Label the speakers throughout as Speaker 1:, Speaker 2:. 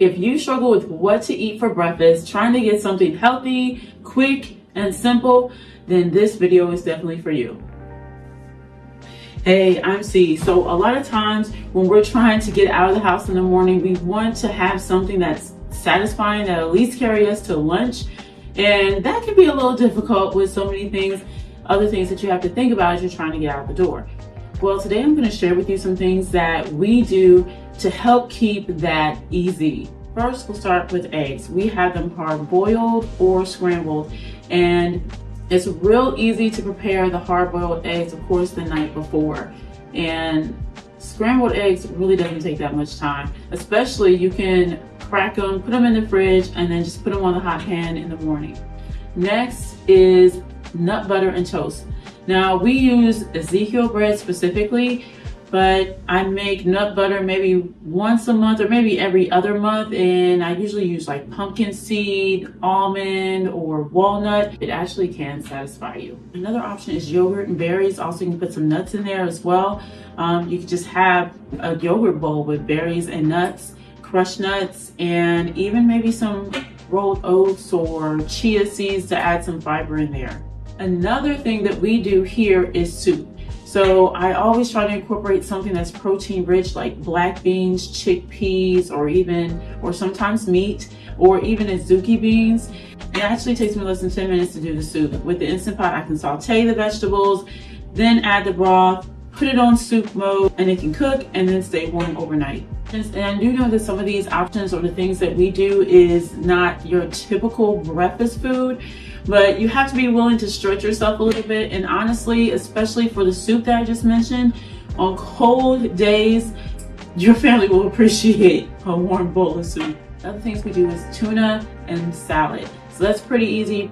Speaker 1: If you struggle with what to eat for breakfast, trying to get something healthy, quick, and simple, then this video is definitely for you. Hey, I'm C. So a lot of times when we're trying to get out of the house in the morning, we want to have something that's satisfying that at least carry us to lunch. And that can be a little difficult with so many things, other things that you have to think about as you're trying to get out the door. Well, today I'm going to share with you some things that we do to help keep that easy. First, we'll start with eggs. We have them hard boiled or scrambled, and it's real easy to prepare the hard boiled eggs, of course, the night before. And scrambled eggs really doesn't take that much time, especially you can crack them, put them in the fridge, and then just put them on the hot pan in the morning. Next is nut butter and toast. Now we use Ezekiel bread specifically, but I make nut butter maybe once a month or maybe every other month, and I usually use like pumpkin seed, almond, or walnut. It actually can satisfy you. Another option is yogurt and berries. Also, you can put some nuts in there as well. You can just have a yogurt bowl with berries and nuts, crushed nuts, and even maybe some rolled oats or chia seeds to add some fiber in there. Another thing that we do here is soup. So I always try to incorporate something that's protein rich, like black beans, chickpeas, or sometimes meat, or even azuki beans. It actually takes me less than 10 minutes to do the soup. With the Instant Pot, I can saute the vegetables, then add the broth, put it on soup mode, and it can cook and then stay warm overnight. And I do know that some of these options or the things that we do is not your typical breakfast food, but you have to be willing to stretch yourself a little bit. And honestly, especially for the soup that I just mentioned, on cold days, your family will appreciate a warm bowl of soup. Other things we do is tuna and salad. So that's pretty easy.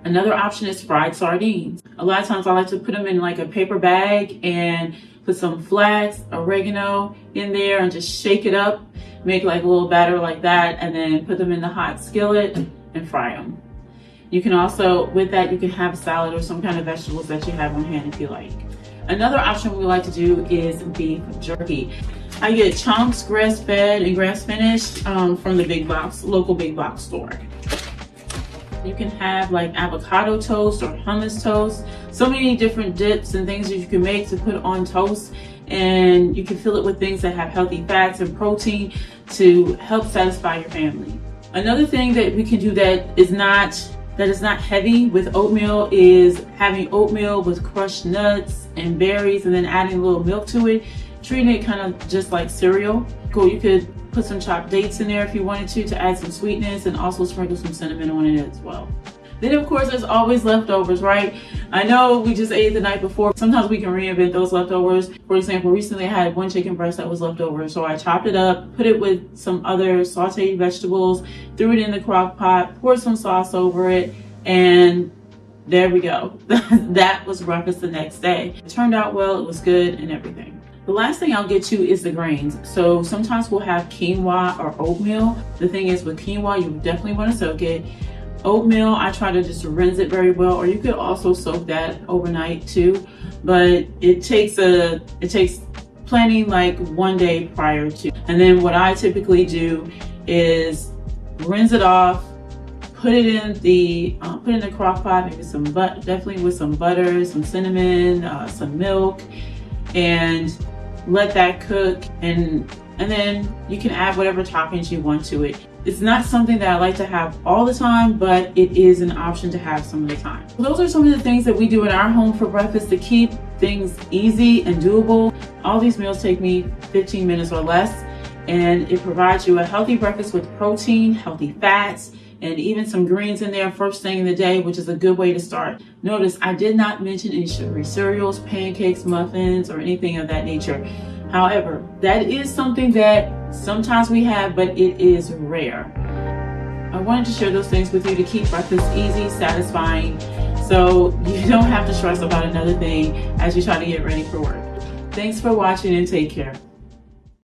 Speaker 1: Another option is fried sardines. A lot of times I like to put them in like a paper bag and put some flax, oregano in there and just shake it up, make like a little batter like that, and then put them in the hot skillet and fry them. You can also, with that, you can have a salad or some kind of vegetables that you have on hand if you like. Another option we like to do is beef jerky. I get chunks, grass-fed and grass-finished from the local big box store. You can have like avocado toast or hummus toast. So many different dips and things that you can make to put on toast, and you can fill it with things that have healthy fats and protein to help satisfy your family. Another thing that we can do that is not heavy with oatmeal is having oatmeal with crushed nuts and berries and then adding a little milk to it, treating it kind of just like cereal. Cool, you could put some chopped dates in there if you wanted to add some sweetness, and also sprinkle some cinnamon on it as well. Then of course there's always leftovers, right? I know we just ate the night before. Sometimes we can reinvent those leftovers. For example, recently I had one chicken breast that was left over, so I chopped it up, put it with some other sauteed vegetables, threw it in the crock pot, poured some sauce over it, and there we go. That was breakfast the next day. It turned out well, it was good and everything. The last thing I'll get to is the grains. So sometimes we'll have quinoa or oatmeal. The thing is with quinoa, you definitely want to soak it. Oatmeal, I try to just rinse it very well, or you could also soak that overnight too. But it takes planning like one day prior to. And then what I typically do is rinse it off, put it in the crock pot, maybe definitely with some butter, some cinnamon, some milk, and let that cook, and then you can add whatever toppings you want to it. It's not something that I like to have all the time, but it is an option to have some of the time. Those are some of the things that we do in our home for breakfast to keep things easy and doable. All these meals take me 15 minutes or less, and it provides you a healthy breakfast with protein, healthy fats, and even some greens in there first thing in the day, which is a good way to start. Notice I did not mention any sugary cereals, pancakes, muffins, or anything of that nature. However, that is something that sometimes we have, but it is rare. I wanted to share those things with you to keep breakfast easy, satisfying, so you don't have to stress about another thing as you try to get ready for work. Thanks for watching and take care.